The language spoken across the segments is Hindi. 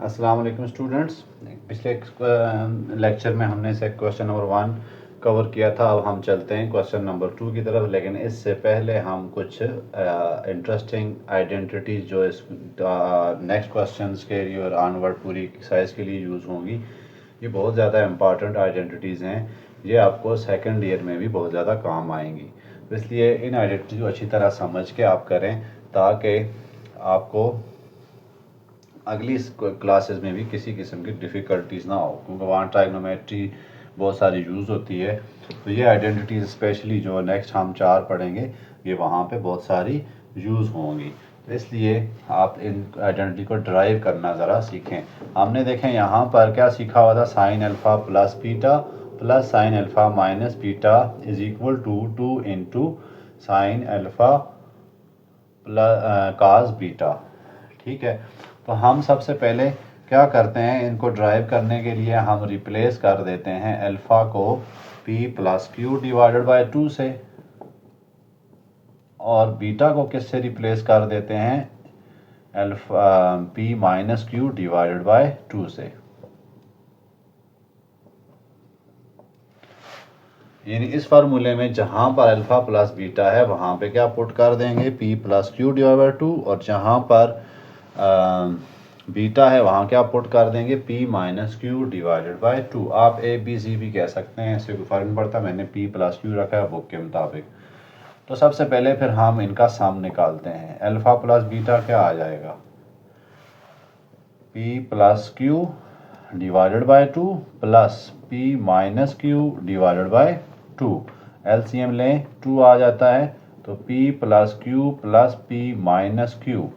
अस्सलाम वालेकुम स्टूडेंट्स। पिछले लेक्चर में हमने से क्वेश्चन नंबर 1 कवर किया था। अब हम चलते हैं क्वेश्चन नंबर 2 की तरफ, लेकिन इससे पहले हम कुछ इंटरेस्टिंग आइडेंटिटीज जो इस नेक्स्ट क्वेश्चंस के लिए और ऑनवर्ड पूरी एक्सरसाइज के लिए यूज़ होंगी, ये बहुत ज़्यादा इंपॉर्टेंट आइडेंटिटीज़ हैं। ये आपको सेकेंड ईयर में भी बहुत ज़्यादा काम आएंगी, तो इसलिए इन आइडेंटिटी को अच्छी तरह समझ के आप करें ताकि आपको अगली क्लासेस में भी किसी किस्म की डिफ़िकल्टीज़ ना हो, क्योंकि वहाँ ट्राइग्नोमेट्री बहुत सारी यूज़ होती है। तो ये आइडेंटिटीज़ स्पेशली जो नेक्स्ट हम 4 पढ़ेंगे, ये वहाँ पे बहुत सारी यूज़ होंगी। तो इसलिए आप इन आइडेंटिटी को ड्राइव करना ज़रा सीखें। हमने देखें यहाँ पर क्या सीखा हुआ था, sine alpha plus beta plus sine alpha minus beta is equal to 2 into sine alpha plus cos beta. ठीक है, तो हम सबसे पहले क्या करते हैं, इनको ड्राइव करने के लिए हम रिप्लेस कर देते हैं अल्फ़ा को p plus Q divided by 2 से, और बीटा को किससे रिप्लेस कर देते हैं, alpha p minus Q divided by 2 से। यानी इस फार्मूले में जहाँ पर अल्फ़ा प्लस बीटा है वहाँ पे क्या पुट कर देंगे, p plus Q divide by 2, और जहाँ पर बीटा है वहाँ क्या पुट कर देंगे, p minus Q divided by 2। आप a b c भी कह सकते हैं, इससे कोई फ़र्क नहीं पड़ता, मैंने p प्लस क्यू रखा है बुक के मुताबिक। तो सबसे पहले फिर हम इनका सम निकालते हैं। अल्फ़ा प्लस बीटा क्या आ जाएगा, p plus Q divided by 2 plus p minus Q divided by 2। LCM लें, 2 आ जाता है, तो p plus Q plus p minus Q.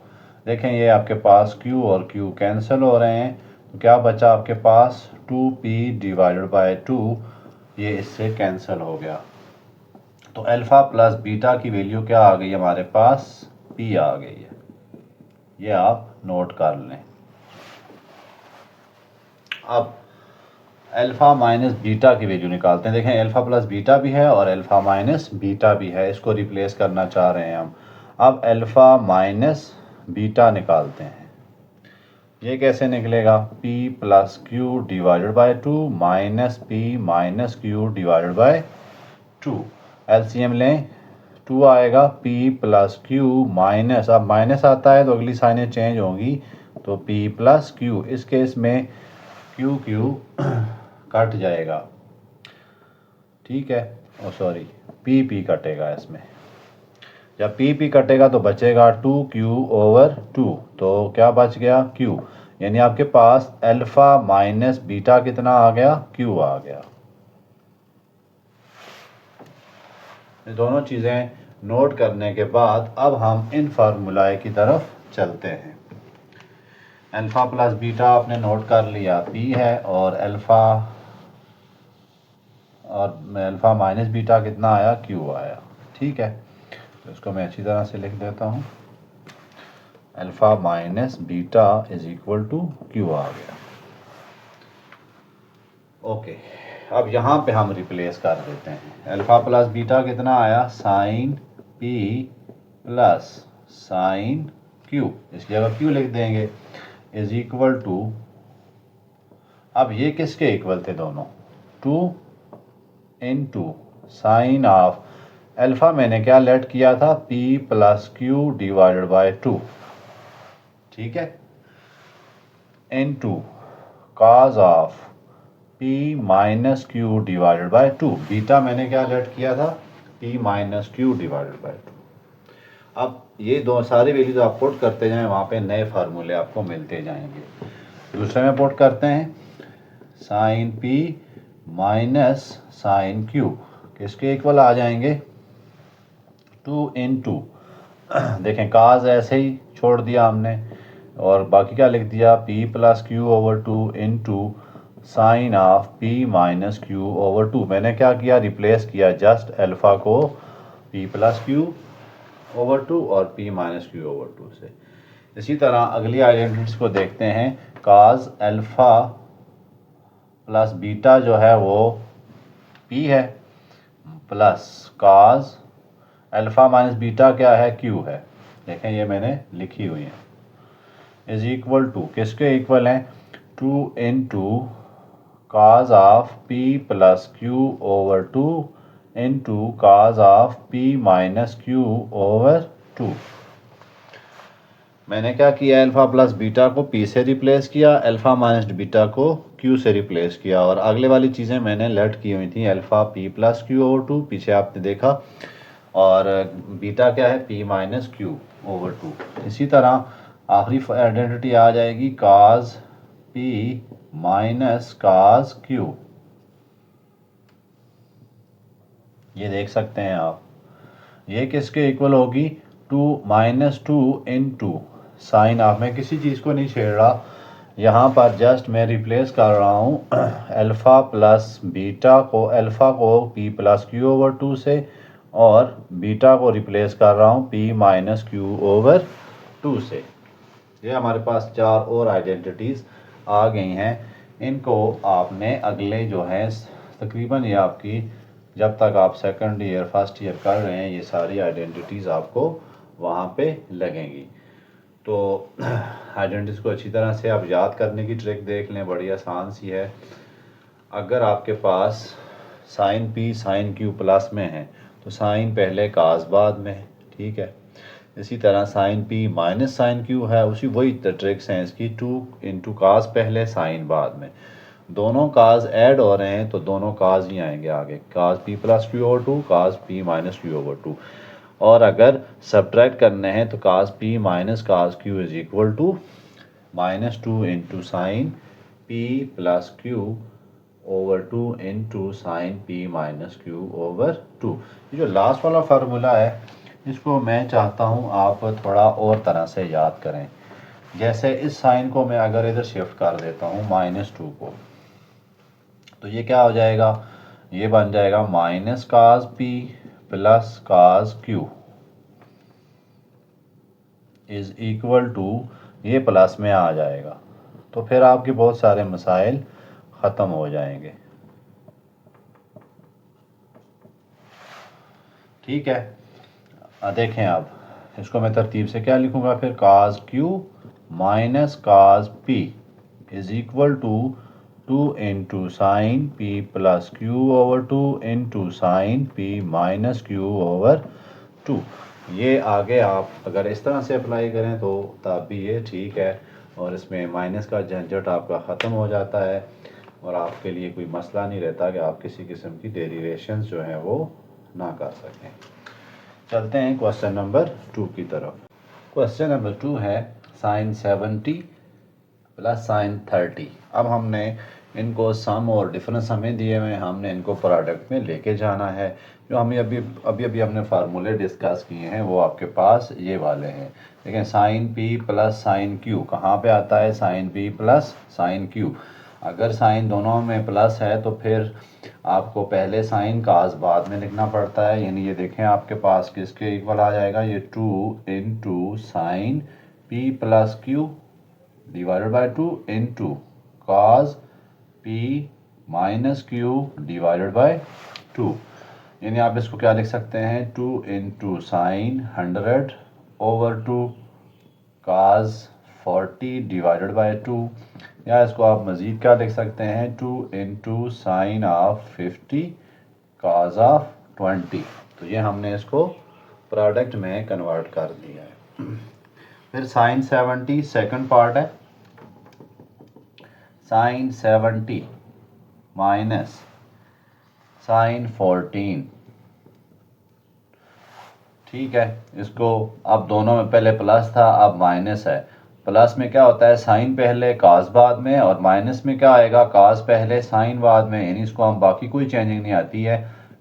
देखें ये आपके पास q और q कैंसिल हो रहे हैं, तो क्या बचा आपके पास, 2p डिवाइडेड बाय 2, ये इससे कैंसिल हो गया। तो अल्फ़ा प्लस बीटा की वैल्यू क्या आ गई हमारे पास, p आ गई है। ये आप नोट कर लें। अब अल्फ़ा माइनस बीटा की वैल्यू निकालते हैं। देखें अल्फ़ा प्लस बीटा भी है और अल्फ़ा माइनस बीटा भी है, इसको रिप्लेस करना चाह रहे हैं हम। अब अल्फ़ा माइनस बीटा निकालते हैं। ये कैसे निकलेगा, p plus Q divided by 2 minus p minus Q divided by 2। LCM लें, 2 आएगा, p प्लस क्यू माइनस, अब माइनस आता है तो अगली साइनें चेंज होंगी, तो p प्लस क्यू, इस केस में क्यू क्यू कट जाएगा। ठीक है, ओ सॉरी, p कटेगा इसमें। जब p कटेगा तो बचेगा 2q/2, तो क्या बच गया, q। यानी आपके पास अल्फ़ा माइनस बीटा कितना आ गया, q आ गया। ये दोनों चीज़ें नोट करने के बाद अब हम इन फार्मूलाए की तरफ चलते हैं। अल्फ़ा प्लस बीटा आपने नोट कर लिया, p है, और अल्फ़ा माइनस बीटा कितना आया, q आया। ठीक है, तो इसको मैं अच्छी तरह से लिख देता हूँ, alpha minus beta is equal to q आ गया। ओके, अब यहाँ पे हम रिप्लेस कर देते हैं। अल्फ़ा प्लस बीटा कितना आया, sine p plus sine q, इस जगह q लिख देंगे, इज इक्वल टू, अब ये किसके इक्वल थे दोनों, 2 इंटू साइन ऑफ अल्फ़ा मैंने क्या लेट किया था, p plus Q divided by 2। ठीक है, into cos of p minus Q divided by 2। Beta मैंने क्या लेट किया था, p minus Q divided by 2। अब ये दो सारी वैल्यूज आप पुट करते जाएं, वहाँ पे नए फार्मूले आपको मिलते जाएंगे। दूसरे में पुट करते हैं, sine p minus sine q किसके इक्वल आ जाएंगे, 2 इंटू, देखें काज ऐसे ही छोड़ दिया हमने, और बाकी क्या लिख दिया, p plus q/2 into sine of p minus q/2। मैंने क्या किया, रिप्लेस किया जस्ट अल्फ़ा को p प्लस q/2 और p माइनस q/2 से। इसी तरह अगली आइडेंटिटीज को देखते हैं। काज अल्फ़ा प्लस बीटा जो है वो p है, प्लस काज अल्फ़ा माइनस बीटा क्या है, q है। देखें ये मैंने लिखी हुई है। इज इक्वल टू, किसके इक्वल हैं, 2 into cos of P plus Q over 2 into cos of P minus Q over 2। मैंने क्या किया, अल्फ़ा प्लस बीटा को पी से रिप्लेस किया, अल्फ़ा माइनस बीटा को क्यू से रिप्लेस किया, और अगले वाली चीज़ें मैंने लेट की हुई थी, alpha P plus Q over 2 पीछे आपने देखा, और बीटा क्या है, पी माइनस क्यू ओवर 2। इसी तरह आखिरी आइडेंटिटी आ जाएगी काज पी माइनस काज क्यू। ये देख सकते हैं आप, ये किसके इक्वल होगी, 2 माइनस 2 इंटू साइन ऑफ, मैं किसी चीज़ को नहीं छेड़ रहा, यहाँ पर जस्ट मैं रिप्लेस कर रहा हूँ अल्फ़ा प्लस बीटा को, अल्फ़ा को पी प्लस क्यू ओवर 2 से, और बीटा को रिप्लेस कर रहा हूँ पी माइनस क्यू ओवर 2 से। ये हमारे पास 4 और आइडेंटिटीज़ आ गई हैं। इनको आपने अगले जो है तकरीबन ये आपकी, जब तक आप सेकंड ईयर फर्स्ट ईयर कर रहे हैं, ये सारी आइडेंटिटीज़ आपको वहाँ पे लगेंगी। तो आइडेंटिटीज़ को अच्छी तरह से आप याद करने की ट्रिक देख लें, बड़ी आसान सी है। अगर आपके पास sine P sine Q plus में है तो साइन पहले काज बाद में, ठीक है। इसी तरह sine P minus sine Q है, उसी वही ट्रिक्स हैं इसकी, 2 इंटू काज पहले साइन बाद में। दोनों काज ऐड हो रहे हैं तो दोनों काज ही आएंगे आगे, cos P plus Q over 2, cos P minus Q over 2। और अगर सब्ट्रैक्ट करने हैं तो cos P minus cos Q is equal to -2 into sine P plus Q over 2 into sine P minus Q over 2। ये जो लास्ट वाला फार्मूला है, इसको मैं चाहता हूँ आप थोड़ा और तरह से याद करें। जैसे इस साइन को मैं अगर इधर शिफ्ट कर देता हूँ -2 को, तो ये क्या हो जाएगा, ये बन जाएगा minus cos P plus cos Q is equal to, ये प्लस में आ जाएगा, तो फिर आपके बहुत सारे मसाइल ख़त्म हो जाएंगे, ठीक है। देखें आप, इसको मैं तरतीब से क्या लिखूंगा फिर, cos Q minus cos P is equal to 2 into sine P plus Q over 2 into sine P minus Q over 2। ये आगे आप अगर इस तरह से अप्लाई करें तो तब भी ये ठीक है, और इसमें माइनस का झंझट आपका ख़त्म हो जाता है, और आपके लिए कोई मसला नहीं रहता कि आप किसी किस्म की डेरिवेशंस जो हैं वो ना कर सकें। चलते हैं क्वेश्चन नंबर 2 की तरफ। क्वेश्चन नंबर 2 है साइन 70 प्लस साइन 30। अब हमने इनको सम और डिफरेंस हमें दिए हुए हैं, हमने इनको प्रोडक्ट में लेके जाना है। जो हमें अभी हमने फार्मूले डिस्कस किए हैं वो आपके पास ये वाले हैं। देखें, sine P plus sine Q कहाँ पे आता है, sine P plus sine Q. अगर साइन दोनों में प्लस है तो फिर आपको पहले साइन काज बाद में लिखना पड़ता है, यानी ये देखें आपके पास किसके इक्वल आ जाएगा, ये 2 into sine P plus Q divided by 2 into cos P minus Q divided by 2। यानी आप इसको क्या लिख सकते हैं, 2 into sign 100 over 2 cause 40 divided by 2, या इसको आप मज़ीद क्या लिख सकते हैं, 2 into sine of 50 cause of 20। तो ये हमने इसको प्रोडक्ट में कन्वर्ट कर दिया है। फिर साइन 70 सेकंड पार्ट है, साइन 70 माइनस साइन 14, ठीक है। इसको अब दोनों में पहले प्लस था अब माइनस है, प्लस में क्या होता है, साइन पहले काज बाद में, और माइनस में क्या आएगा, काज पहले साइन बाद में, यानी इसको हम बाकी कोई चेंजिंग नहीं आती है।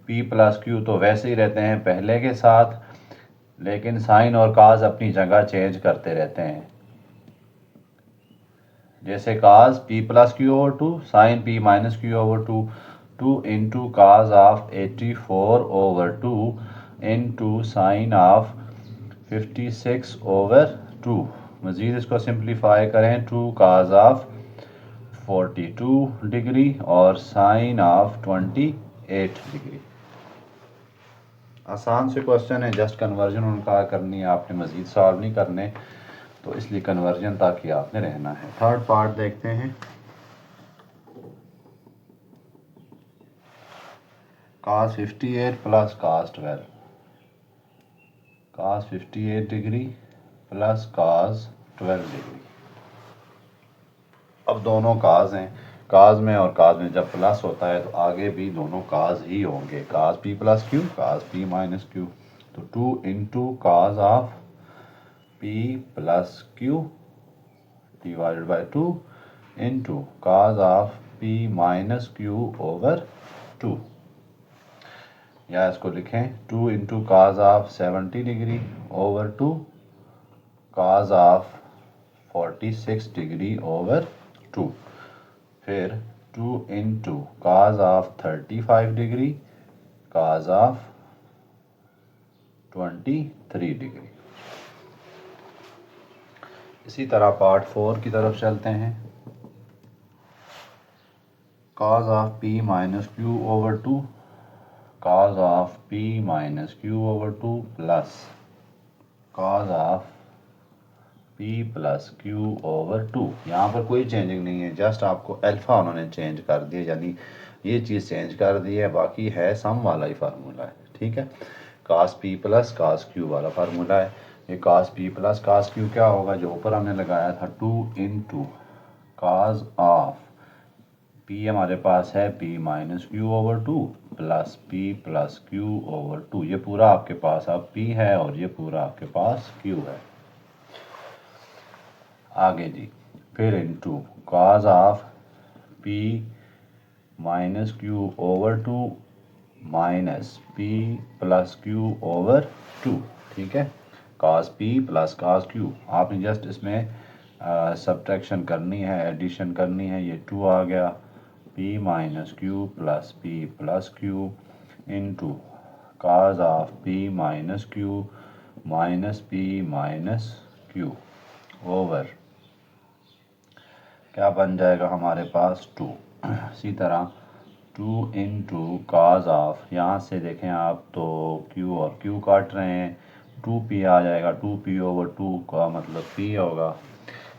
पी प्लस क्यू तो वैसे ही रहते हैं पहले के साथ, लेकिन साइन और काज अपनी जगह चेंज करते रहते हैं। जैसे cos P plus Q over 2, sine P minus Q over 2, 2 into cos of 84 over 2 into sine of 56 over 2। मज़ीद इसको सिंप्लीफाई करें, 2 काज ऑफ 42 डिग्री और साइन ऑफ 28 डिग्री। आसान से क्वेश्चन है, जस्ट कन्वर्जन उनका करनी है, आपने मज़ीद सॉल्व नहीं करने। तो इसलिए कन्वर्जन ताकि आपने रहना है। थर्ड पार्ट देखते हैं। cos 58 plus cos 12, cos 58 degree plus cos 12 degree. अब दोनों काज हैं, काज में और काज में जब प्लस होता है तो आगे भी दोनों काज ही होंगे, काज पी प्लस क्यू, काज पी माइनस क्यू। तो 2 into cos of P plus Q divided by 2 into cos of P minus Q over 2, या इसको लिखें 2 into cos of 70 degree over 2 cos of 46 degree over 2, फिर 2 into cos of 35 degree cause of 23 degree. इसी तरह पार्ट 4 की तरफ चलते हैं। Cause of P minus Q over 2 cos of P minus Q over 2 plus cos of P plus Q over 2। यहाँ पर कोई चेंजिंग नहीं है, जस्ट आपको अल्फा उन्होंने चेंज कर दिया, यानी ये चीज़ चेंज कर दी है, बाकी है सम वाला ही फार्मूला है। ठीक है, कास पी प्लस कास क्यू वाला फार्मूला है। ये कास पी प्लस कास क्यू क्या होगा, जो ऊपर हमने लगाया था 2 इंटू काज ऑफ पी हमारे पास है P minus Q over 2 plus P plus Q over 2। ये पूरा आपके पास अब पी है और ये पूरा आपके पास क्यू है। आगे जी, फिर into cos of P minus Q over 2 minus P plus Q over 2। ठीक है, काज पी प्लस काज क्यू, आपने जस्ट इसमें सब्ट्रैक्शन करनी है, एडिशन करनी है। ये 2 आ गया, P minus Q plus P plus Q into cos of P minus Q minus P minus Q over, क्या बन जाएगा हमारे पास 2। इसी तरह 2 इंटू काज ऑफ, यहाँ से देखें आप तो q और q काट रहे हैं, 2p आ जाएगा, 2p ओवर 2 का मतलब p होगा।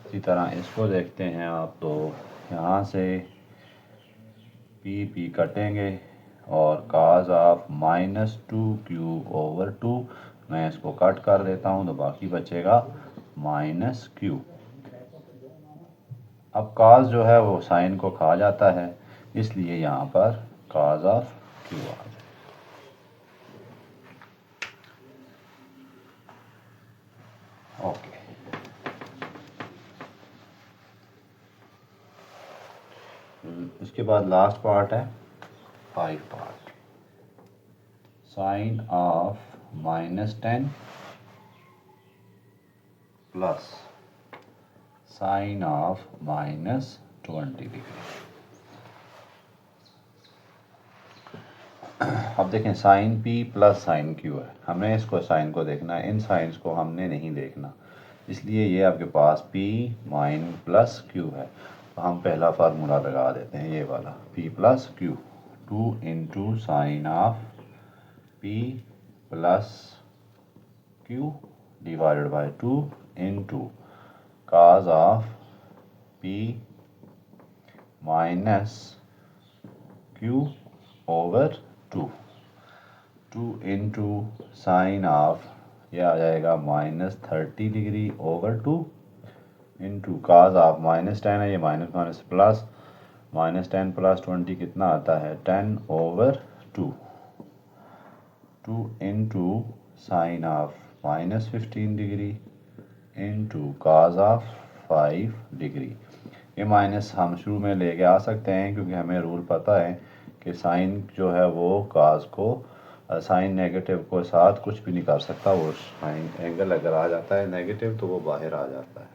इसी तरह इसको देखते हैं आप तो यहाँ से p कटेंगे और cause of minus 2q over 2, मैं इसको कट कर देता हूँ तो बाकी बचेगा माइनस q। अब काज जो है वो साइन को खा जाता है, इसलिए यहाँ पर काज ऑफ क्यू आ जाए। ओके, इसके बाद लास्ट पार्ट है 5 part. Sine of -10 plus sine of -20 degree. अब देखें sine P plus sine Q है, हमने इसको साइन को देखना है, इन साइंस को हमने नहीं देखना, इसलिए ये आपके पास पी माइन प्लस क्यू है। तो हम पहला फार्मूला लगा देते हैं, ये वाला P plus Q, 2 into sine of P plus Q divided by 2 into cos of P minus Q over 2 into sine of, यह आ जाएगा -30 degree over 2 into cos of -10 है, ये माइनस माइनस प्लस, -10 प्लस 20 कितना आता है 10 over 2 into sine of -15 degree into cos of 5 degree. ये माइनस हम शुरू में लेके आ सकते हैं क्योंकि हमें रूल पता है कि साइन जो है वो काज को, साइन नेगेटिव को साथ कुछ भी नहीं कर सकता, वो साइन एंगल अगर आ जाता है नेगेटिव तो वो बाहर आ जाता है।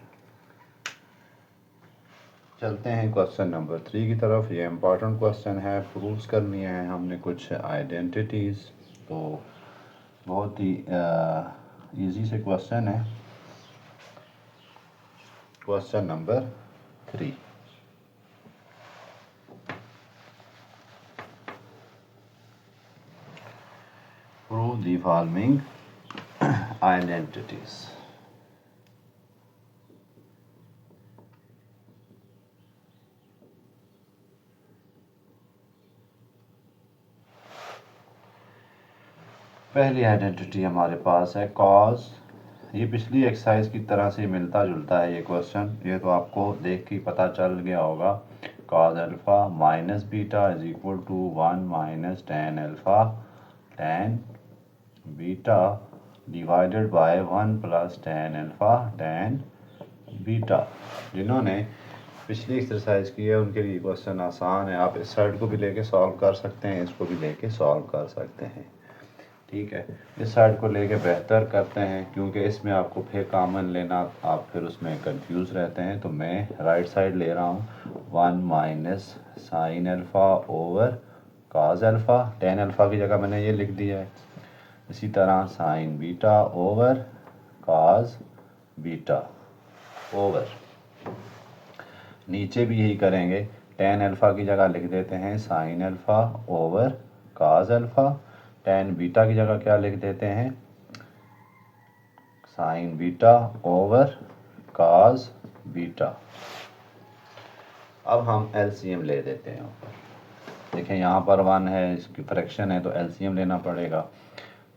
चलते हैं क्वेश्चन नंबर 3 की तरफ। ये इम्पॉर्टेंट क्वेश्चन है, प्रूव्स करनी है हमने कुछ आइडेंटिटीज़, तो बहुत ही इजी से क्वेश्चन है। Question number 3, prove the following identities। पहली आइडेंटिटी हमारे पास है कॉज, ये पिछली एक्सरसाइज की तरह से मिलता जुलता है ये क्वेश्चन, ये तो आपको देख के पता चल गया होगा। Cos alpha minus beta is equal to 1 minus tan alpha tan beta divided by 1 plus tan alpha tan beta. जिन्होंने पिछली एक्सरसाइज की है उनके लिए क्वेश्चन आसान है, आप इस साइड को भी लेके सॉल्व कर सकते हैं, इसको भी लेके सॉल्व कर सकते हैं। ठीक है, इस साइड को लेके बेहतर करते हैं क्योंकि इसमें आपको फिर कॉमन लेना, आप फिर उसमें कंफ्यूज रहते हैं। तो मैं राइट साइड ले रहा हूँ 1 माइनस साइन अल्फ़ा ओवर काज अल्फ़ा, टेन अल्फ़ा की जगह मैंने ये लिख दिया है। इसी तरह साइन बीटा ओवर काज बीटा ओवर, नीचे भी यही करेंगे, टेन अल्फ़ा की जगह लिख देते हैं साइन अल्फ़ा ओवर काज अल्फ़ा, टेन बीटा की जगह क्या लिख देते हैं साइन बीटा ओवर काज बीटा। अब हम एलसीएम ले देते हैं ऊपर, देखें यहाँ पर 1 है, इसकी फ्रैक्शन है तो एलसीएम लेना पड़ेगा।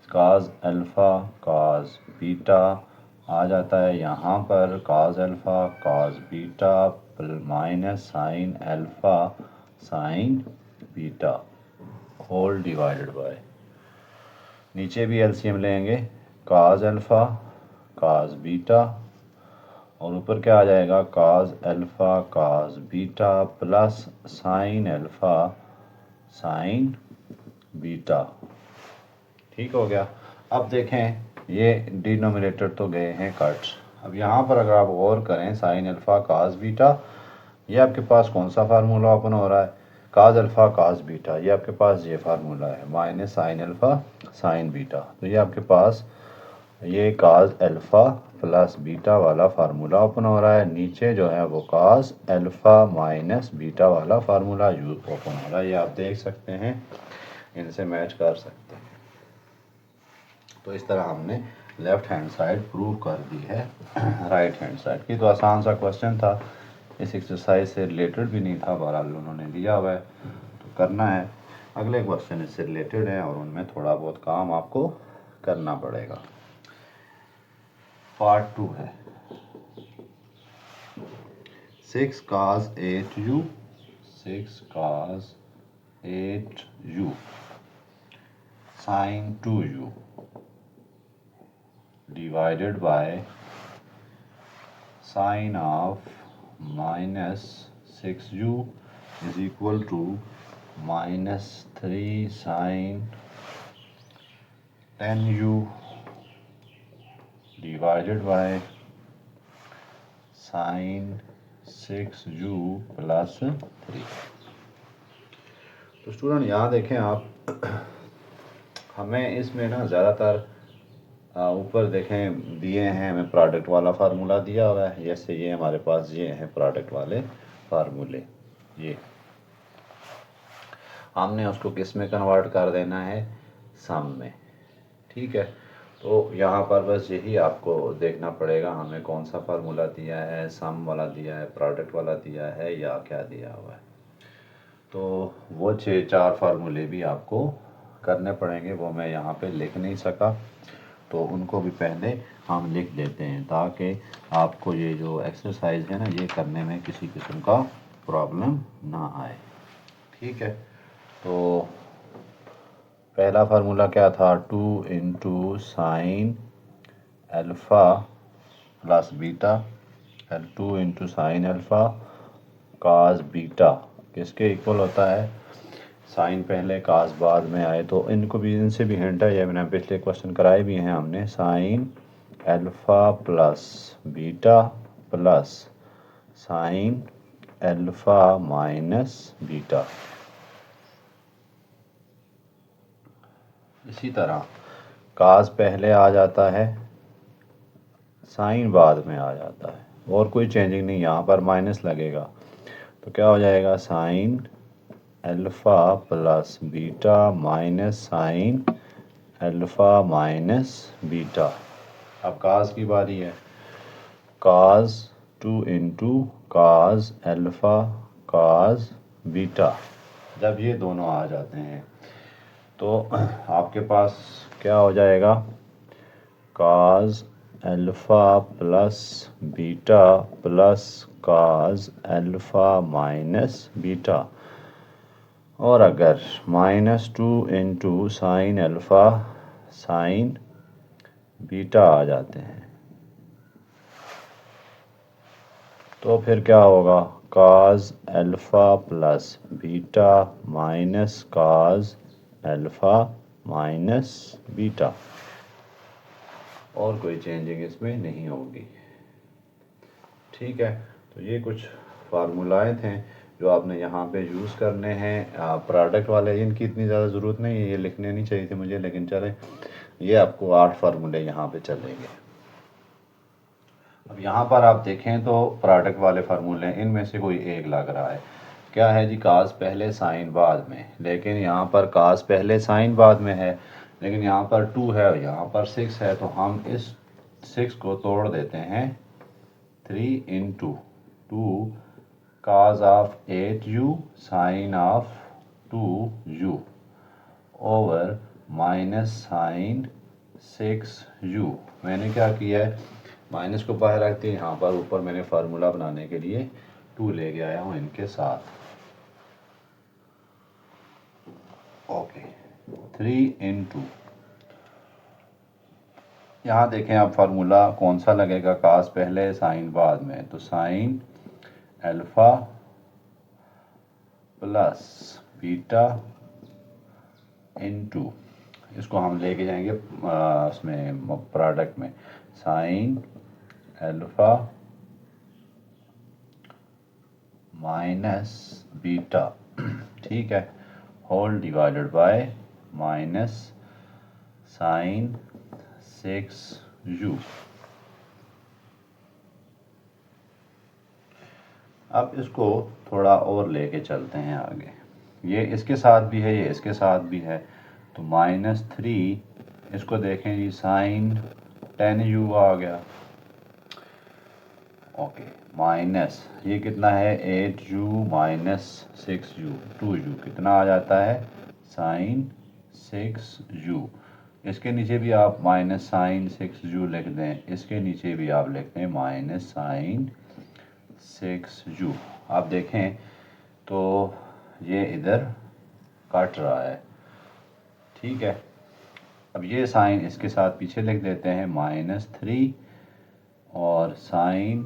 काज अल्फ़ा काज बीटा आ जाता है यहाँ पर cos alpha cos beta minus sine alpha sine beta whole divided by, नीचे भी एलसीएम लेंगे काज अल्फ़ा काज बीटा और ऊपर क्या आ जाएगा काज alpha cos beta plus sine alpha sine beta. ठीक हो गया। अब देखें ये डिनोमिनेटर तो गए हैं कट, अब यहाँ पर अगर आप गौर करें साइन अल्फ़ा काज बीटा, ये आपके पास कौन सा फार्मूला ओपन हो रहा है काज अल्फ़ा काज बीटा, ये आपके पास ये फार्मूला है minus sine alpha sine beta, तो ये आपके पास ये काज अल्फ़ा प्लस बीटा वाला फार्मूला ओपन हो रहा है, नीचे जो है वो काज अल्फ़ा माइनस बीटा वाला फार्मूला यूज ओपन हो रहा है, ये आप देख सकते हैं, इनसे मैच कर सकते हैं। तो इस तरह हमने लेफ्ट हैंड साइड प्रूव कर दी है राइट हैंड साइड की। तो आसान सा क्वेश्चन था, इस एक्सरसाइज से रिलेटेड भी नहीं था, बहरहाल उन्होंने दिया हुआ है तो करना है। अगले क्वेश्चन इससे रिलेटेड है और उनमें थोड़ा बहुत काम आपको करना पड़ेगा। पार्ट 2 है 6 cos 8u 6 cos 8u sin 2u divided by sin of minus 6u is equal to minus 3 sin 10u divided by sin 6u plus 3। तो स्टूडेंट यहाँ देखें आप, हमें इसमें ना ज़्यादातर ऊपर देखें दिए हैं, हमें प्रोडक्ट वाला फार्मूला दिया हुआ है, जैसे ये हमारे पास ये हैं प्रोडक्ट वाले फार्मूले, ये हमने उसको किस में कन्वर्ट कर देना है सम में। ठीक है, तो यहाँ पर बस यही आपको देखना पड़ेगा हमें कौन सा फार्मूला दिया है, सम वाला दिया है, प्रोडक्ट वाला दिया है या क्या दिया हुआ है। तो वो 6-4 फार्मूले भी आपको करने पड़ेंगे, वो मैं यहाँ पे लिख नहीं सका, तो उनको भी पहले हम लिख देते हैं ताकि आपको ये जो एक्सरसाइज है ना ये करने में किसी किस्म का प्रॉब्लम ना आए। ठीक है, तो पहला फार्मूला क्या था 2 into sine alpha plus beta, 2 into sine alpha cos beta किसके इक्वल होता है, साइन पहले काज बाद में आए, तो इनको भी इनसे भी हिंट है, ये मैंने पिछले क्वेश्चन कराए भी हैं हमने, sign alpha plus beta plus sine alpha minus beta. इसी तरह काज पहले आ जाता है, साइन बाद में आ जाता है, और कोई चेंजिंग नहीं, यहाँ पर माइनस लगेगा तो क्या हो जाएगा sign alpha plus beta minus sine alpha minus beta. अब काज की बारी है, काज 2 इंटू काज अल्फ़ा काज बीटा, जब ये दोनों आ जाते हैं तो आपके पास क्या हो जाएगा, cos alpha plus beta plus cos alpha minus beta, और अगर -2 into sine alpha sine beta आ जाते हैं तो फिर क्या होगा, cos alpha plus beta minus cos alpha minus beta, और कोई चेंजिंग इसमें नहीं होगी। ठीक है, तो ये कुछ फार्मूलाएँ थे जो आपने यहाँ पे यूज़ करने हैं। प्रोडक्ट वाले इनकी इतनी ज़्यादा ज़रूरत नहीं है, ये लिखने नहीं चाहिए थे मुझे, लेकिन चलें, ये आपको 8 फार्मूले यहाँ पे चलेंगे। अब यहाँ पर आप देखें तो प्रोडक्ट वाले फार्मूले, इनमें से कोई एक लग रहा है। क्या है जी, कास पहले साइन बाद में, लेकिन यहाँ पर कास पहले साइन बाद में है, लेकिन यहाँ पर 2 है और यहाँ पर 6 है, तो हम इस 6 को तोड़ देते हैं। 3 into 2 cos of 8u sine of 2u over minus sine 6u। मैंने क्या किया है, माइनस को बाहर रखते हैं, यहाँ पर ऊपर मैंने फार्मूला बनाने के लिए 2 लेके आया हूँ इनके साथ। ओके, 3 इंटू, यहाँ देखें आप फार्मूला कौन सा लगेगा, कास पहले साइन बाद में, तो sign alpha plus beta into, इसको हम लेके जाएंगे उसमें प्रोडक्ट में, साइन अल्फ़ा माइनस बीटा, ठीक है, whole divided by minus sine 6u। अब इसको थोड़ा और लेके चलते हैं आगे, ये इसके साथ भी है, ये इसके साथ भी है, तो -3, इसको देखें जी, साइन 10u आ गया। ओके, माइनस ये कितना है, 8u माइनस 6u, 2u कितना आ जाता है, साइन 6u। इसके नीचे भी आप माइनस साइन 6u लिख दें, इसके नीचे भी आप लिख दें माइनस साइन 6u। आप देखें तो ये इधर कट रहा है, ठीक है। अब ये साइन इसके साथ पीछे लिख देते हैं, -3 और साइन,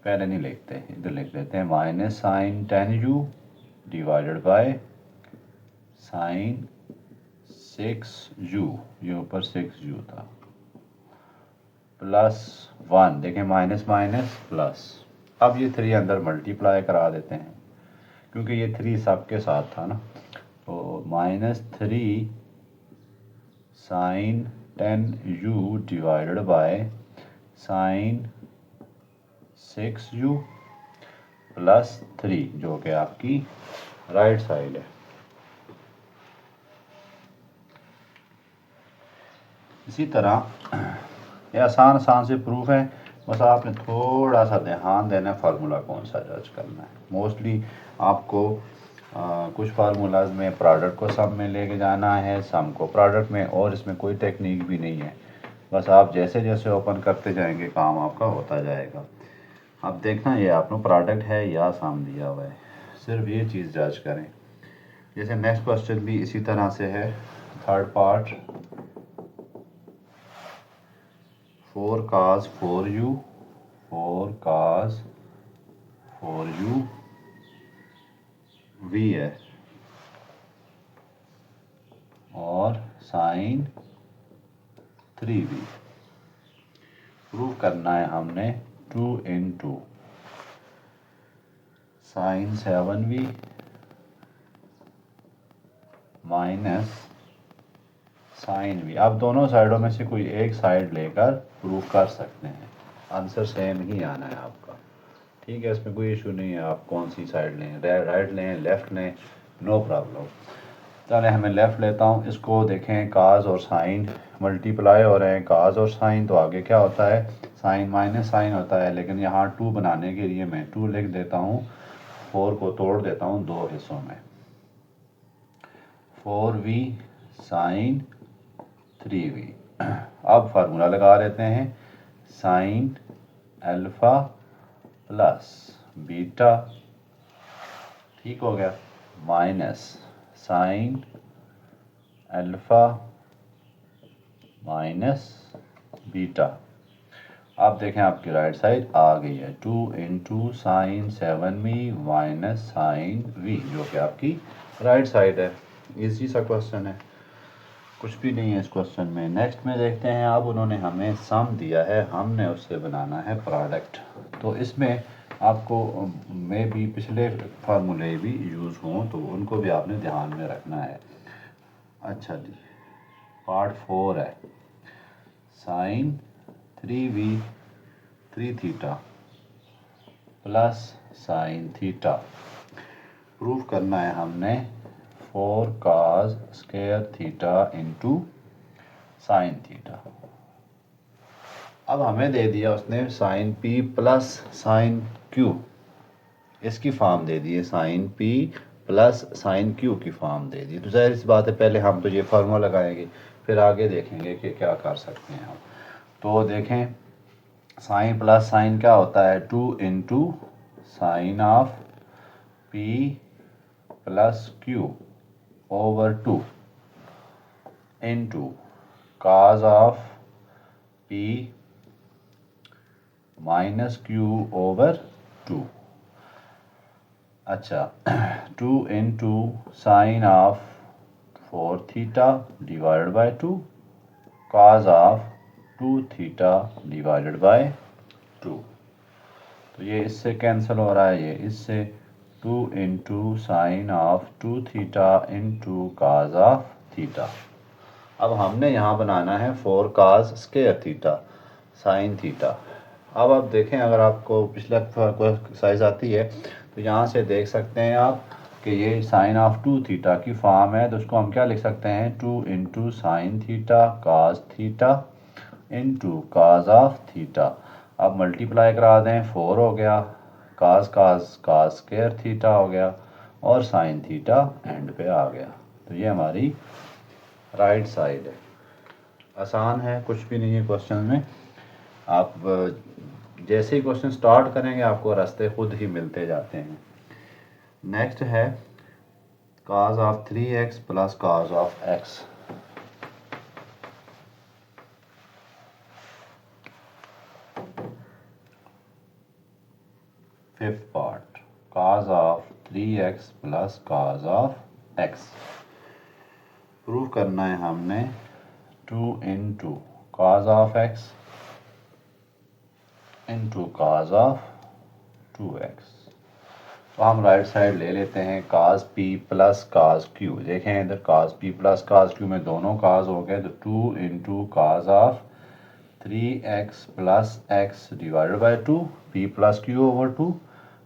पहले नहीं लिखते, इधर लिख देते हैं minus sine 10u divided by sine 6u, ये ऊपर 6u था, प्लस 1, देखें माइनस माइनस प्लस। अब ये 3 अंदर मल्टीप्लाई करा देते हैं, क्योंकि ये 3 सबके साथ था ना, तो -3 sine 10u divided by sine 6u plus 3, जो कि आपकी राइट साइड है। इसी तरह ये आसान आसान से प्रूफ है, बस आपने थोड़ा सा ध्यान देना है फार्मूला कौन सा जज करना है। मोस्टली आपको कुछ फार्मूलाज में प्रोडक्ट को सम में लेके जाना है, सम को प्रोडक्ट में, और इसमें कोई टेक्निक भी नहीं है, बस आप जैसे जैसे ओपन करते जाएंगे काम आपका होता जाएगा। अब देखना ये आपको प्रोडक्ट है या सम दिया हुआ है, सिर्फ ये चीज़ जज करें। जैसे नेक्स्ट क्वेश्चन भी इसी तरह से है, third part, 4 cos 4u, 4 cos 4u v है, और साइन 3v। प्रूव करना है हमने 2 into sine 7v minus sine v। आप दोनों साइडों में से कोई एक साइड लेकर प्रूव कर सकते हैं, आंसर सेम ही आना है आपका, ठीक है, इसमें कोई इशू नहीं है। आप कौन सी साइड लें, राइट लें, लेफ़्ट लें, नो प्रॉब्लम। चले हमें लेफ़्ट लेता हूँ, इसको देखें, काज और साइन मल्टीप्लाई हो रहे हैं, काज और साइन, तो आगे क्या होता है, साइन माइनस साइन होता है, लेकिन यहाँ 2 बनाने के लिए मैं 2 लिख देता हूँ, 4 को तोड़ देता हूँ 2 हिस्सों में, 4v साइन 3v। अब फार्मूला लगा लेते हैं, साइन अल्फ़ा प्लस बीटा, ठीक हो गया, minus sine alpha minus beta. आप देखें आपकी राइट साइड आ गई है, 2 into sine 7v minus sine v, जो कि आपकी राइट साइड है। इजी सा क्वेश्चन है, कुछ भी नहीं है इस क्वेश्चन में। नेक्स्ट में देखते हैं, अब उन्होंने हमें सम दिया है, हमने उससे बनाना है प्रोडक्ट। तो इसमें आपको में भी पिछले फार्मूले भी यूज़ हों तो उनको भी आपने ध्यान में रखना है। अच्छा जी, पार्ट 4 है, sine 3v 3 theta plus sine theta. Prove करना है हमने 4 cos square theta into sine theta. अब हमें दे दिया उसने sine p plus sine q, इसकी फॉर्म दे दी है, sine p plus sine q की फॉर्म दे दी। तो जाहिर सी बात है पहले हम तो ये फार्मूला लगाएंगे, फिर आगे देखेंगे कि क्या कर सकते हैं हम। तो देखें, साइन प्लस साइन क्या होता है, 2 into sine of p plus q over 2 into cos of p minus q over 2। अच्छा, 2 into sine of 4 theta divided by 2 cos of 2 theta divided by 2। तो ये इससे कैंसिल हो रहा है, ये इससे 2 into sine of 2 theta into cos of theta. अब हमने यहाँ बनाना है 4 काज स्क्वायर थीटा साइन थीटा। अब आप देखें, अगर आपको पिछला कोई एक्सरसाइज आती है तो यहाँ से देख सकते हैं आप कि ये साइन ऑफ 2 थीटा की फॉर्म है, तो उसको हम क्या लिख सकते हैं, 2 into sine theta cause theta into cos of theta. अब मल्टीप्लाई करा दें, 4 हो गया, काज काज काज स्क्वायर थीटा हो गया, और साइन थीटा एंड पे आ गया। तो ये हमारी राइट साइड है। आसान है, कुछ भी नहीं है क्वेश्चन में। आप जैसे ही क्वेश्चन स्टार्ट करेंगे आपको रास्ते खुद ही मिलते जाते हैं। नेक्स्ट है cos of 3x plus cos of x। Fifth part, cos of 3x plus cos of x। Prove करना है हमने 2 into cos of x into cos of 2x। तो हम राइट साइड ले लेते हैं, cos p plus cos q। देखें इधर cos p plus cos q में दोनों काज हो गए, तो 2 into cos of 3x plus x divided by 2 p plus q over 2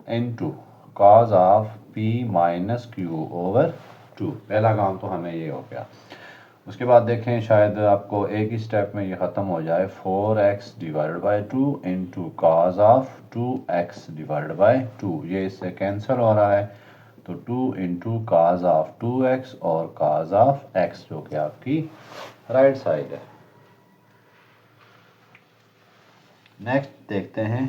into cos of p minus q over 2। पहला काम तो हमें ये हो गया। उसके बाद देखें, शायद आपको एक ही स्टेप में ये ख़त्म हो जाए, 4x divided by 2 into cos of 2x divided by 2। ये इससे कैंसिल हो रहा है, तो 2 इंटू काज ऑफ 2x और काज ऑफ x, जो कि आपकी राइट साइड है। नेक्स्ट देखते हैं,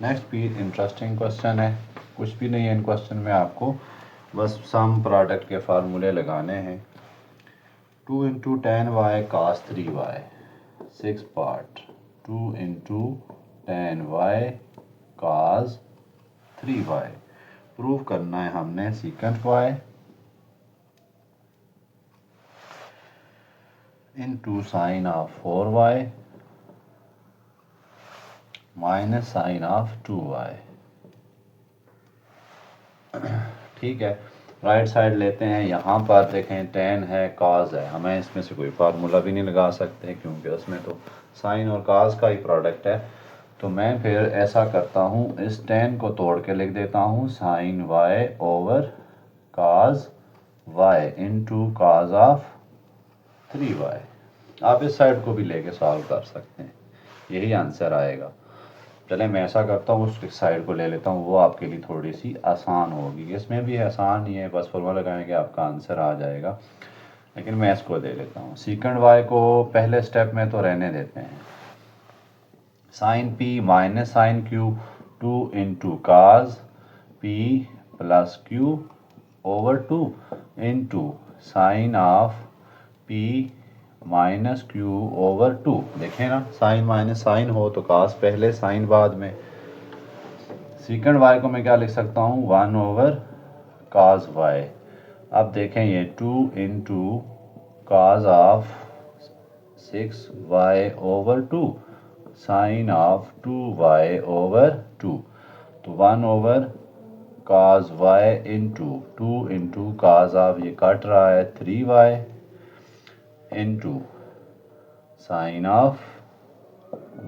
नेक्स्ट भी इंटरेस्टिंग क्वेश्चन है, कुछ भी नहीं है इन क्वेश्चन में, आपको बस सम प्रोडक्ट के फार्मूले लगाने हैं। 2 into 10y cos 3y, 6 part, 2 into 10y cos 3y। Prove करना है हमने secant y into sine of 4y minus sine of 2y। ठीक है, राइट साइड लेते हैं। यहाँ पर देखें, टेन है, काज है, हमें इसमें से कोई फार्मूला भी नहीं लगा सकते क्योंकि उसमें तो साइन और काज का ही प्रोडक्ट है। तो मैं फिर ऐसा करता हूँ, इस टेन को तोड़ के लिख देता हूँ, sine Y over cos Y into cos of 3y। आप इस साइड को भी लेके सॉल्व कर सकते हैं, यही आंसर आएगा। चले मैं ऐसा करता हूँ, उस साइड को ले लेता हूँ, वो आपके लिए थोड़ी सी आसान होगी। इसमें भी आसान ही है, बस फॉर्मूला लगाएंगे आपका आंसर आ जाएगा। लेकिन मैं इसको दे लेता हूँ। सीकेंड वाई को पहले स्टेप में तो रहने देते हैं। Sine P minus sine Q 2 into cos P plus Q over 2 into sine of P minus Q over 2। देखें ना, साइन माइनस साइन हो तो काज पहले साइन बाद में। सीकेंड वाई को मैं क्या लिख सकता हूँ, 1 ओवर काज वाई। अब देखें ये 2 into cos of 6y over 2 sine of 2y over 2। तो 1 over cos y into 2 into cos of, ये कट रहा है 3y into sine of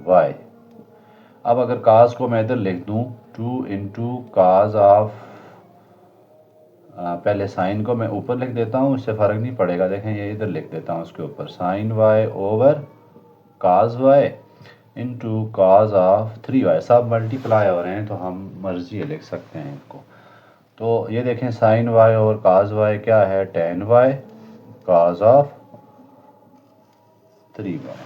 y। अब अगर काज को मैं इधर लिख दूं 2 इंटू काज ऑफ, पहले साइन को मैं ऊपर लिख देता हूँ, इससे फ़र्क नहीं पड़ेगा। देखें ये इधर लिख देता हूँ उसके ऊपर, sine Y over cos Y into cos of 3y। सब मल्टीप्लाई हो रहे हैं तो हम मर्जी लिख सकते हैं इनको। तो ये देखें sign Y over cos Y क्या है, tan y cause of 3y।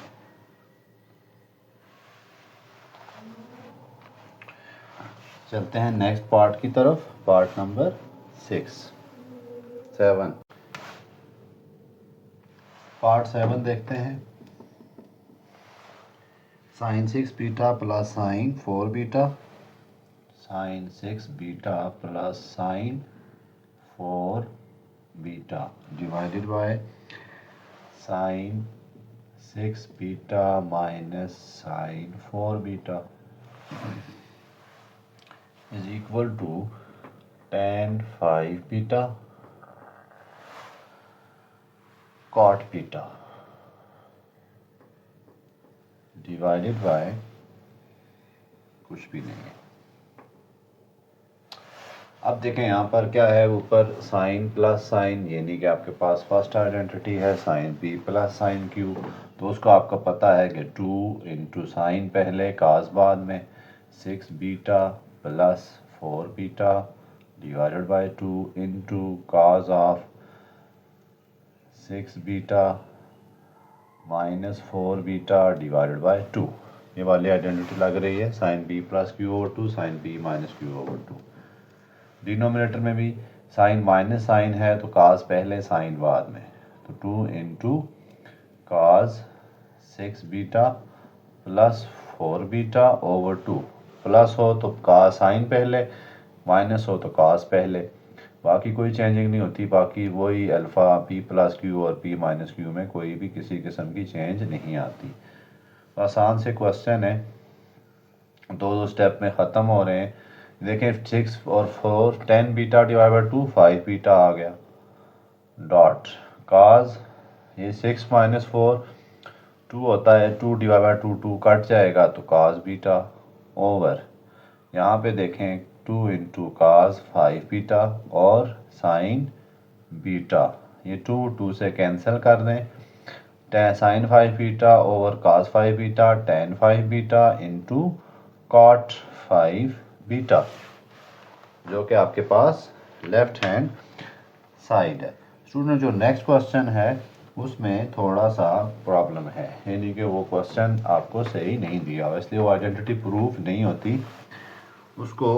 चलते हैं नेक्स्ट पार्ट की तरफ, पार्ट नंबर 7। पार्ट 7 देखते हैं। Sine 6 beta plus sine 4 beta, sine 6 beta plus sine 4 beta divided by sine 6 beta minus sine 4 beta is equal to tan 5 beta cot beta divided by कुछ भी नहीं है। अब देखें यहाँ पर क्या है, ऊपर साइन प्लस साइन, यानी कि आपके पास फर्स्ट आइडेंटिटी है sine P plus sine Q. तो उसको आपको पता है कि 2 इंटू साइन पहले काज बाद में 6 beta plus 4 beta divided by 2 into cos of 6 beta minus 4 beta divided by 2। ये वाली आइडेंटिटी लग रही है, sine B plus Q over 2 sine B minus Q over 2। Denominator में भी साइन माइनस साइन है तो काज पहले साइन बाद में, तो 2 इंटू काज 6 beta plus 4 beta over 2। Plus हो तो काज साइन पहले, माइनस हो तो काज पहले, बाकी कोई चेंजिंग नहीं होती। बाकी वही अल्फ़ा पी प्लस क्यू और पी माइनस क्यू में कोई भी किसी किस्म की चेंज नहीं आती। तो आसान से क्वेश्चन है, दो स्टेप में ख़त्म हो रहे हैं। देखें 6 और 4 10 बीटा डिवाइड बाई 2 5 बीटा आ गया डॉट काज, ये 6 माइनस 4 2 होता है, 2 डिवाइड बाई 2 2 कट जाएगा तो काज बीटा ओवर, यहाँ पे देखें 2 इंटू काज 5 बीटा और साइन बीटा, ये 2 2 से कैंसिल कर दें, sine 5 beta over cos 5 beta tan 5 beta into cot 5 beta, जो कि आपके पास लेफ्ट हैंड साइड है। स्टूडेंट जो नेक्स्ट क्वेश्चन है उसमें थोड़ा सा प्रॉब्लम है, यानी कि वो क्वेश्चन आपको सही नहीं दिया हुआ, इसलिए वो आइडेंटिटी प्रूफ नहीं होती। उसको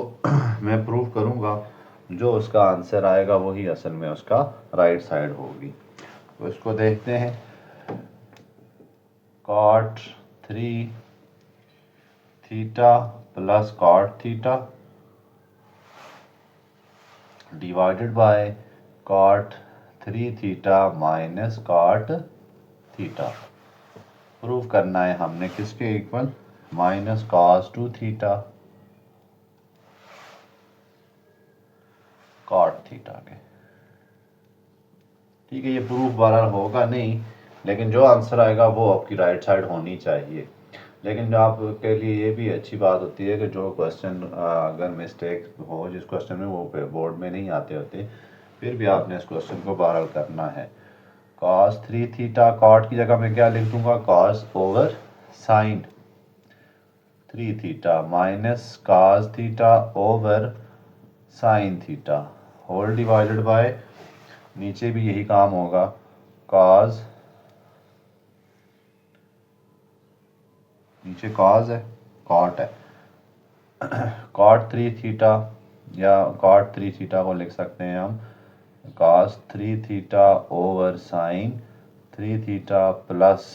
मैं प्रूफ करूँगा, जो उसका आंसर आएगा वही असल में उसका राइट साइड होगी। तो इसको देखते हैं, cot 3 theta plus cot theta divided by cot 3 theta minus cot theta. Prove करना है हमने किसके equal, minus cos 2 theta cot theta के। ठीक है, ये प्रूफ बहरहाल होगा नहीं, लेकिन जो आंसर आएगा वो आपकी राइट साइड होनी चाहिए। लेकिन आपके लिए ये भी अच्छी बात होती है कि जो क्वेश्चन अगर मिस्टेक हो जिस क्वेश्चन में, वो बोर्ड में नहीं आते होते, फिर भी आपने इस क्वेश्चन को बहरहाल करना है। cos 3 थीटा कॉट की जगह मैं क्या लिख दूंगा, cos over sine 3 theta minus cos theta over sine theta whole divided by, नीचे भी यही काम होगा, कॉज, नीचे कॉज है, कॉट है, कॉट 3 थीटा, या कॉट 3 थीटा को लिख सकते हैं हम cos 3 theta over sine 3 theta plus,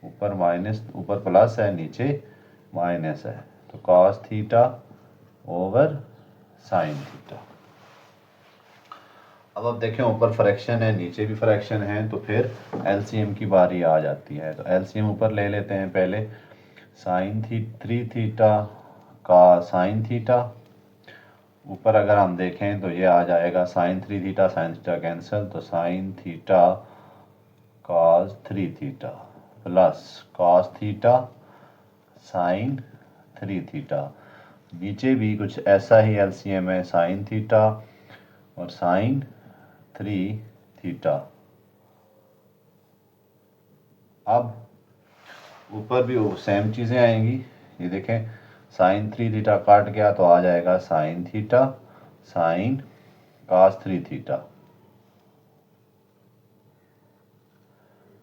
ऊपर माइनस, ऊपर प्लस है नीचे माइनस है, तो cos theta over sine theta. अब देखें ऊपर फ्रैक्शन है नीचे भी फ्रैक्शन है, तो फिर एलसीएम की बारी आ जाती है। तो एलसीएम ऊपर ले लेते हैं पहले, साइन 3 थीटा का साइन थीटा, ऊपर अगर हम देखें तो ये आ जाएगा sine 3 theta sine theta cancel, तो sine theta cos 3 theta plus cos theta sine 3 theta. नीचे भी कुछ ऐसा ही एलसीएम है, साइन थीटा और साइन 3 थीटा। अब ऊपर भी वो सेम चीज़ें आएंगी, ये देखें साइन 3 थीटा काट गया तो आ जाएगा sine theta sine cos 3 theta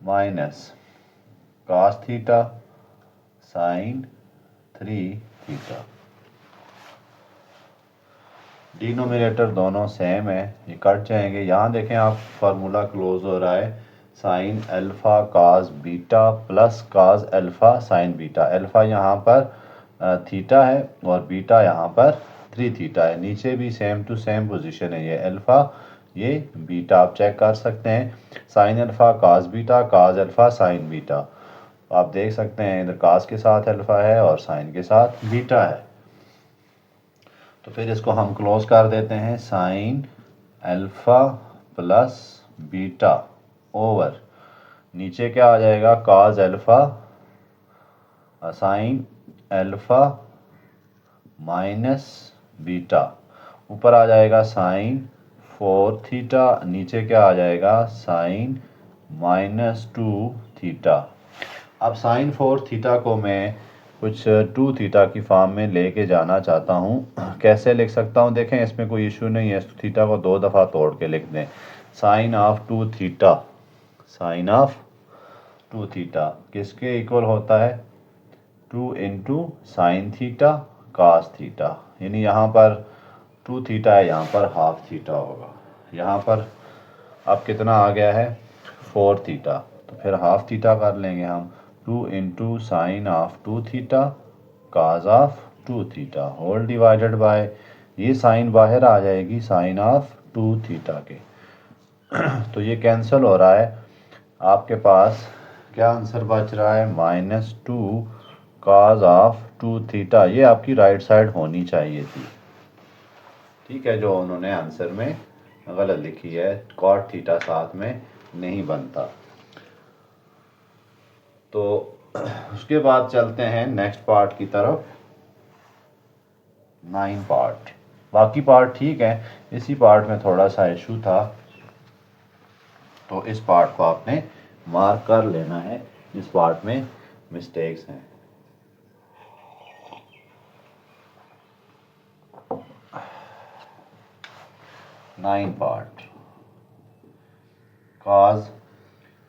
minus cos theta sine 3 theta. Denominator दोनों सेम है, ये कट जाएंगे। यहाँ देखें आप फार्मूला क्लोज हो रहा है, sine alpha cos beta plus काज अल्फ़ा साइन बीटा। अल्फ़ा यहाँ पर थीटा है और बीटा यहाँ पर 3 थीटा है। नीचे भी सेम टू सेम पोजीशन है, ये अल्फ़ा ये बीटा, आप चेक कर सकते हैं, साइन अल्फ़ा काज बीटा काज अल्फ़ा साइन बीटा। आप देख सकते हैं इधर काज के साथ अल्फ़ा है और साइन के साथ बीटा है। तो फिर इसको हम क्लोज कर देते हैं, sign alpha plus beta over नीचे क्या आ जाएगा काज alpha sine alpha minus beta, ऊपर आ जाएगा साइन 4 थीटा, नीचे क्या आ जाएगा साइन -2 थीटा। अब साइन 4 थीटा को मैं कुछ 2 थीटा की फॉर्म में लेके जाना चाहता हूँ। कैसे लिख सकता हूँ, देखें इसमें कोई इशू नहीं है, थीटा को 2 दफ़ा तोड़ के लिख दें, sine of 2 theta, sine of 2 theta किसके इक्वल होता है 2 into sine theta cos theta, यानी यहाँ पर 2 थीटा है, यहाँ पर हाफ थीटा होगा। यहाँ पर अब कितना आ गया है 4 थीटा, तो फिर हाफ थीटा कर लेंगे हम, 2 into sine of 2 theta cos of 2 theta whole divided by, ये साइन बाहर आ जाएगी साइन ऑफ 2 थीटा के। तो ये कैंसिल हो रहा है, आपके पास क्या आंसर बच रहा है -2 काज ऑफ 2 थीटा। ये आपकी राइट साइड होनी चाहिए थी, ठीक है, जो उन्होंने आंसर में गलत लिखी है, कॉट थीटा साथ में नहीं बनता। तो उसके बाद चलते हैं नेक्स्ट पार्ट की तरफ, 9 पार्ट। बाकी पार्ट ठीक है, इसी पार्ट में थोड़ा सा इशू था, तो इस पार्ट को आपने मार्क कर लेना है, इस पार्ट में मिस्टेक्स हैं। Nine part, cos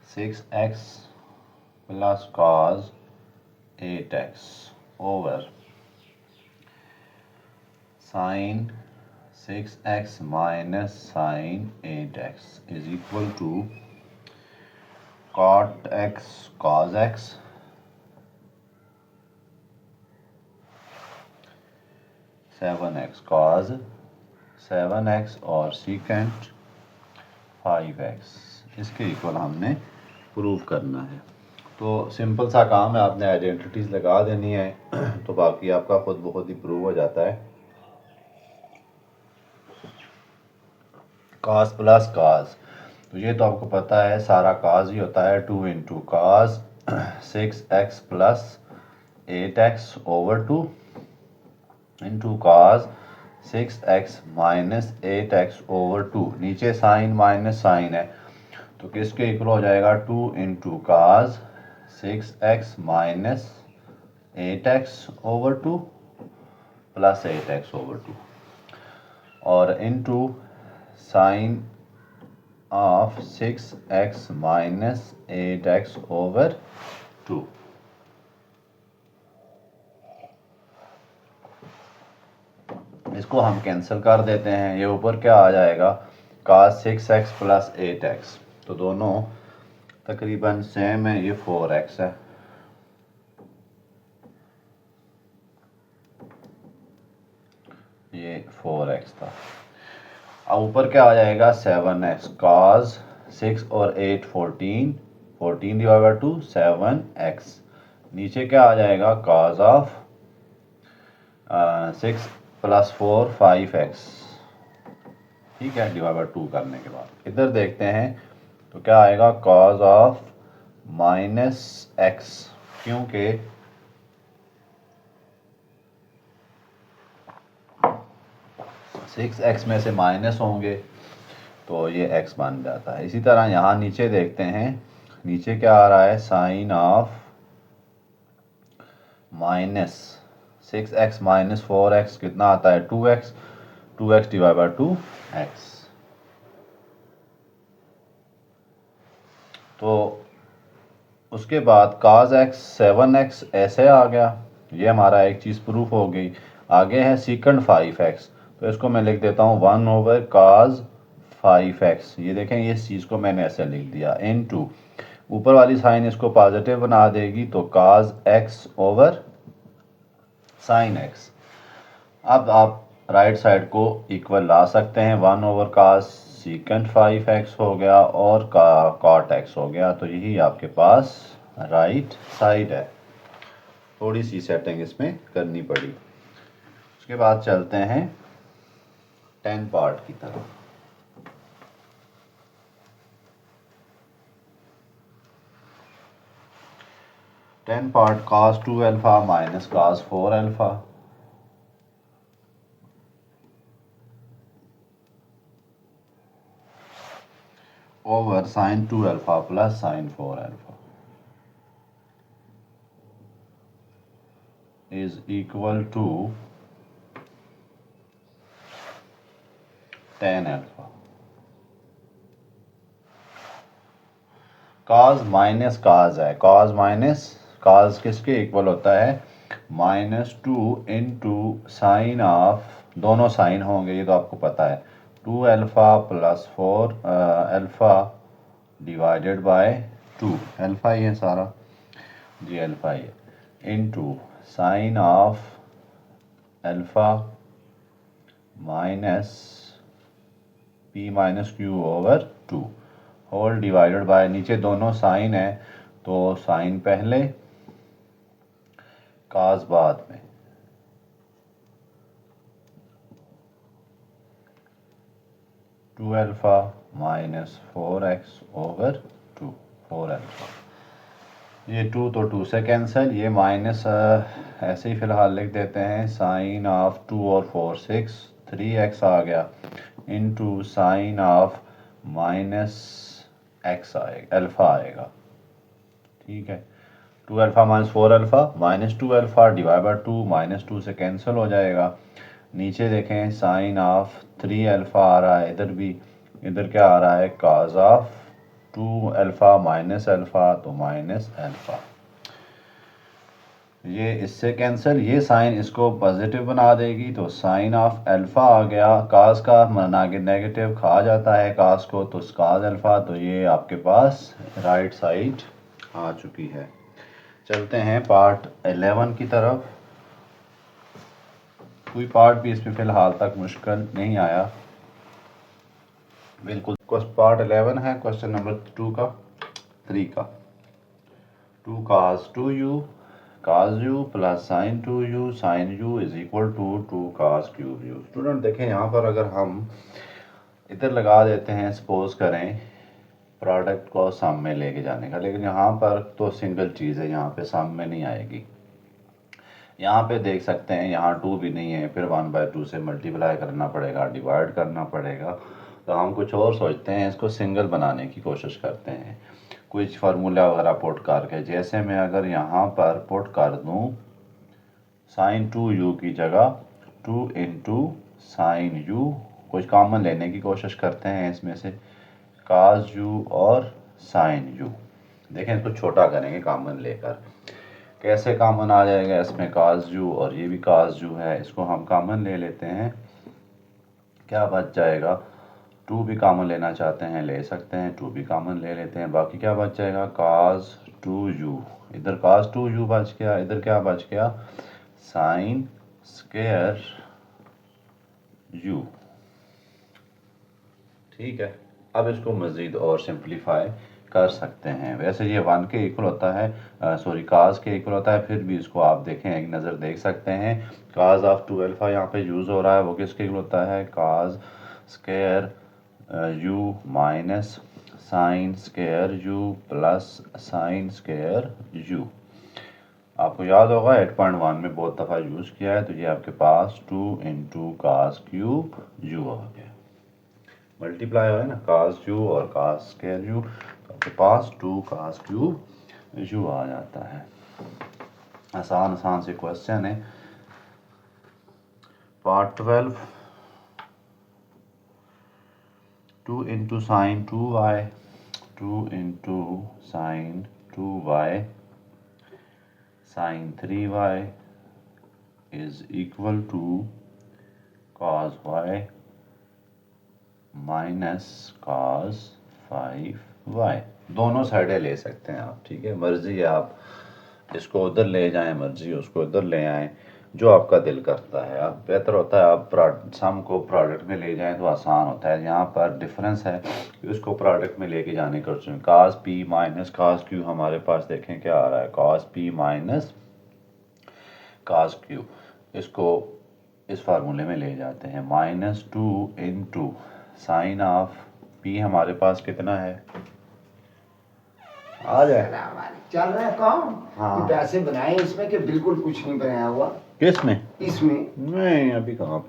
6x plus cos 8x over sin 6x minus sin 8x is equal to cot x cos x 7x cos 7x और सीकेंट 5x, इसके इक्वल हमने प्रूव करना है। तो सिंपल सा काम है, आपने आइडेंटिटीज लगा देनी है, तो बाकी आपका खुद ब खुद ही प्रूव हो जाता है। काज प्लस काज, तो ये तो आपको पता है सारा काज ही होता है, 2 into cos 6x plus 8x over 2 into cos 6x minus 8x over 2, नीचे साइन माइनस साइन है, तो किसके इक्वल हो जाएगा 2 into cos 6x minus 8x over 2 plus 8x over 2 और into sine of 6x minus 8x over 2। इसको हम कैंसिल कर देते हैं। ये ऊपर क्या आ जाएगा, cos 6x प्लस 8x, तो दोनों तकरीबन सेम है। ये 4x है, ये 4x था। अब ऊपर क्या आ जाएगा, 7x, cos 6 और 8 14, 14 डिवाइड बाई 2 7x। नीचे क्या आ जाएगा, cos ऑफ 6 प्लस 4 5x, ठीक है, डिवाइड बाई 2 करने के बाद इधर देखते हैं तो क्या आएगा, cos ऑफ माइनस x, क्योंकि 6x में से माइनस होंगे तो ये x बन जाता है। इसी तरह यहाँ नीचे देखते हैं, नीचे क्या आ रहा है, sign of minus 6x minus 4x कितना आता है, 2x, 2x divide by 2x। तो उसके बाद cos x 7x ऐसे आ गया, ये हमारा एक चीज़ प्रूफ हो गई। आगे है सीकंड 5x, तो इसको मैं लिख देता हूँ 1 ओवर cos 5x। ये देखें, ये चीज़ को मैंने ऐसे लिख दिया, इनटू ऊपर वाली साइन इसको पॉजिटिव बना देगी, तो cos x over sine x। अब आप राइट साइड को इक्वल ला सकते हैं, 1 ओवर cos सीकेंट 5x हो गया और cot x हो गया, तो यही आपके पास राइट साइड है। थोड़ी सी सेटिंग इसमें करनी पड़ी। उसके बाद चलते हैं 10 पार्ट की तरफ। Ten part cos 2 alpha minus cos 4 alpha, over sine 2 alpha plus sine 4 alpha is equal to 10 alpha. cos minus cos है, cos माइनस cos किसके इक्वल होता है, -2 इंटू साइन ऑफ, दोनों साइन होंगे ये तो आपको पता है, 2 alpha plus 4 alpha divided by 2, alpha ही है सारा जी, अल्फा ही है, into sine of alpha minus p minus Q over 2 whole divided by, नीचे दोनों साइन है तो साइन पहले काज बाद में, two alpha minus 4x over 2, 4 alpha. ये 2 तो 2 से कैंसिल, ये माइनस ऐसे ही फिलहाल लिख देते हैं, साइन ऑफ 2 और 4 6, 3x आ गया, into sine of minus x आएगा, अल्फा आएगा, ठीक है। 2 alpha minus 4 alpha minus 2 alpha divide by 2, -2 से कैंसिल हो जाएगा। नीचे देखें साइन ऑफ 3 अल्फा आ रहा है, इधर भी, इधर क्या आ रहा है, cos of 2 alpha minus alpha, तो माइनस अल्फा, ये इससे कैंसिल, ये साइन इसको पॉजिटिव बना देगी, तो साइन ऑफ अल्फा आ गया, काज का नेगेटिव खा जाता है काज को, तो काज अल्फा, तो ये आपके पास राइट साइड आ चुकी है। चलते हैं पार्ट 11 की तरफ। कोई पार्ट भी इसमें फ़िलहाल तक मुश्किल नहीं आया, बिल्कुल। पार्ट 11 है, क्वेश्चन नंबर 2 का 3 का, 2 cos 2u cos u plus sine 2u sine u is equal to 2 cos cube u। Student देखें, यहाँ पर अगर हम इधर लगा देते हैं, सपोज करें प्रोडक्ट को सम में लेके जाने का, लेकिन यहाँ पर तो सिंगल चीज़ है, यहाँ पे सम में नहीं आएगी। यहाँ पे देख सकते हैं, यहाँ 2 भी नहीं है, फिर 1/2 से मल्टीप्लाई करना पड़ेगा, डिवाइड करना पड़ेगा, तो हम कुछ और सोचते हैं, इसको सिंगल बनाने की कोशिश करते हैं, कुछ फार्मूला वगैरह पुट करके। जैसे मैं अगर यहाँ पर पुट कर दूँ साइन 2u की जगह 2 इंटू साइन u, कुछ कॉमन लेने की कोशिश करते हैं इसमें से, cos u और sin u। देखें इसको छोटा करेंगे कॉमन लेकर, कैसे कॉमन आ जाएगा, इसमें cos u और ये भी cos u है, इसको हम कॉमन ले लेते हैं, क्या बच जाएगा, 2 भी कॉमन लेना चाहते हैं ले सकते हैं, 2 भी कॉमन ले लेते हैं, बाकी क्या बच जाएगा cos 2u, इधर cos 2u बच गया, इधर क्या बच गया sin स्क्वायर u। ठीक है, अब इसको मज़ीद और सिंप्लीफाई कर सकते हैं। वैसे ये 1 के इक्वल होता है, सॉरी cos के इक्वल होता है, फिर भी इसको आप देखें, एक नज़र देख सकते हैं, cos ऑफ 2 अल्फ़ा यहाँ पे यूज़ हो रहा है, वो किसके इक्वल होता है cos square u minus sine square u plus sine square u। आपको याद होगा 8.1 में बहुत दफ़ा यूज़ किया है, तो ये आपके पास 2 इंटू cos क्यूब u आ गया, मल्टीप्लाई हो है ना cos u और cos स्क्वायर u, तो आपके पास 2 cos क्यूब u आ जाता है। आसान आसान से क्वेश्चन है। Part 12, 2 into sine 2y, 2 into sine 2y sine 3y is equal to cos y minus cos 5y। दोनों साइडें ले सकते हैं आप, ठीक है, मर्जी है, आप इसको उधर ले जाएं, मर्जी उसको इधर ले आएं, जो आपका दिल करता है। आप बेहतर होता है आप सम को प्रोडक्ट में ले जाएं तो आसान होता है। यहाँ पर डिफरेंस है कि उसको प्रोडक्ट में लेके जाने का सोचें। cos p minus cos q हमारे पास देखें क्या आ रहा है, cos p minus cos q, इसको इस फार्मूले में ले जाते हैं, -2 इंटू साइन ऑफ p हमारे पास कितना है, आ जाए चल रहा है काम। हाँ। कुछ ऐसे बनाए इसमें कि बिल्कुल कुछ नहीं बनाया हुआ। किस में, इसमें नहीं अभी कहाँ पे।